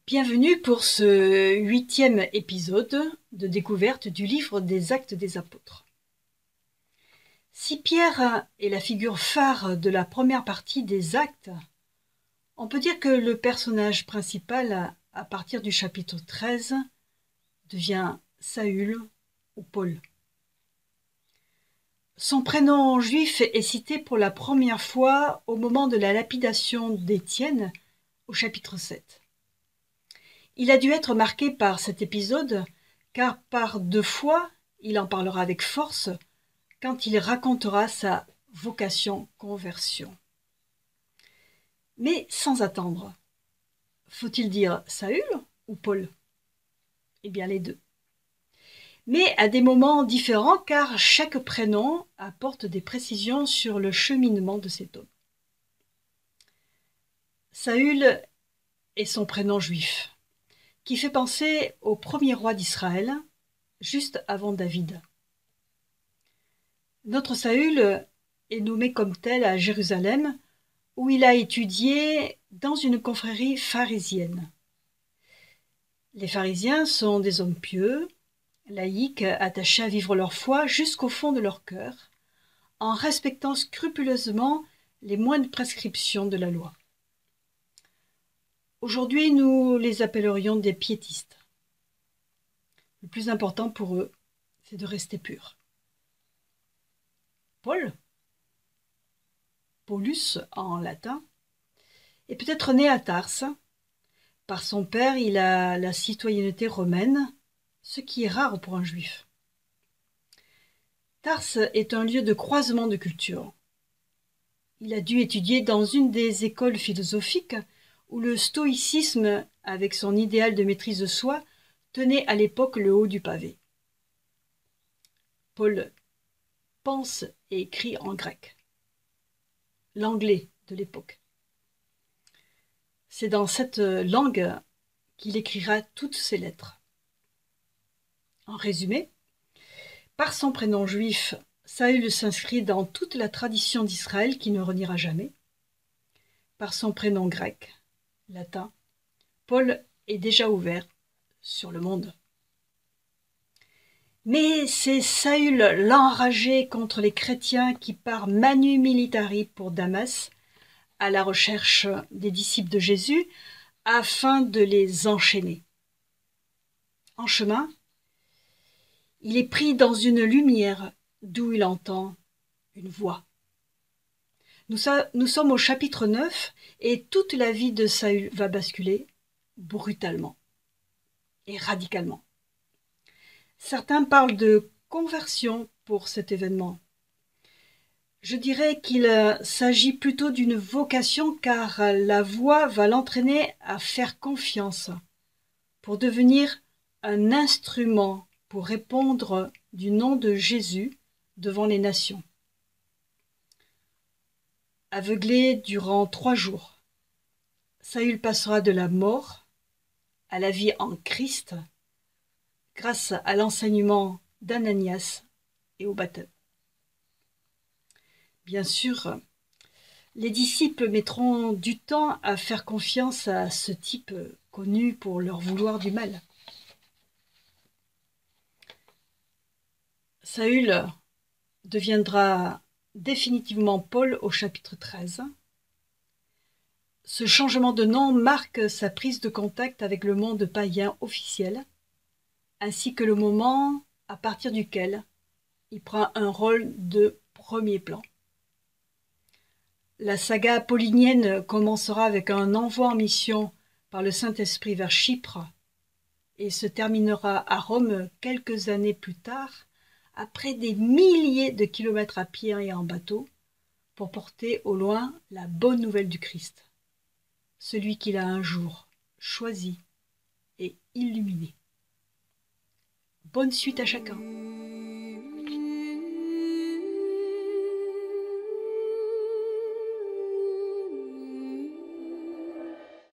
Bienvenue pour ce 8e épisode de découverte du livre des Actes des Apôtres. Si Pierre est la figure phare de la première partie des Actes, on peut dire que le personnage principal, à partir du chapitre 13, devient Saül ou Paul. Son prénom juif est cité pour la première fois au moment de la lapidation d'Étienne au chapitre 7. Il a dû être marqué par cet épisode, car par 2 fois, il en parlera avec force quand il racontera sa vocation-conversion. Mais sans attendre, faut-il dire Saül ou Paul? Eh bien les deux. Mais à des moments différents, car chaque prénom apporte des précisions sur le cheminement de cet homme. Saül est son prénom juif, qui fait penser au premier roi d'Israël, juste avant David. Notre Saül est nommé comme tel à Jérusalem, où il a étudié dans une confrérie pharisienne. Les pharisiens sont des hommes pieux, laïcs, attachés à vivre leur foi jusqu'au fond de leur cœur, en respectant scrupuleusement les moindres prescriptions de la loi. Aujourd'hui, nous les appellerions des piétistes. Le plus important pour eux, c'est de rester purs. Paul, Paulus en latin, est peut-être né à Tarse. Par son père, il a la citoyenneté romaine, ce qui est rare pour un juif. Tarse est un lieu de croisement de cultures. Il a dû étudier dans une des écoles philosophiques où le stoïcisme, avec son idéal de maîtrise de soi, tenait à l'époque le haut du pavé. Paul pense et écrit en grec, l'anglais de l'époque. C'est dans cette langue qu'il écrira toutes ses lettres. En résumé, par son prénom juif, Saül s'inscrit dans toute la tradition d'Israël qui ne reniera jamais. Par son prénom grec, latin, Paul est déjà ouvert sur le monde. Mais c'est Saül l'enragé contre les chrétiens qui part manu militari pour Damas, à la recherche des disciples de Jésus, afin de les enchaîner. En chemin, il est pris dans une lumière d'où il entend une voix. Nous sommes au chapitre 9 et toute la vie de Saül va basculer brutalement et radicalement. Certains parlent de conversion pour cet événement. Je dirais qu'il s'agit plutôt d'une vocation car la voix va l'entraîner à faire confiance pour devenir un instrument pour répondre du nom de Jésus devant les nations. Aveuglé durant 3 jours, Saül passera de la mort à la vie en Christ grâce à l'enseignement d'Ananias et au baptême. Bien sûr, les disciples mettront du temps à faire confiance à ce type connu pour leur vouloir du mal. Saül deviendra définitivement Paul au chapitre 13. Ce changement de nom marque sa prise de contact avec le monde païen officiel, ainsi que le moment à partir duquel il prend un rôle de premier plan. La saga paulinienne commencera avec un envoi en mission par le Saint-Esprit vers Chypre et se terminera à Rome quelques années plus tard, après des milliers de kilomètres à pied et en bateau, pour porter au loin la bonne nouvelle du Christ, celui qu'il a un jour choisi et illuminé. Bonne suite à chacun.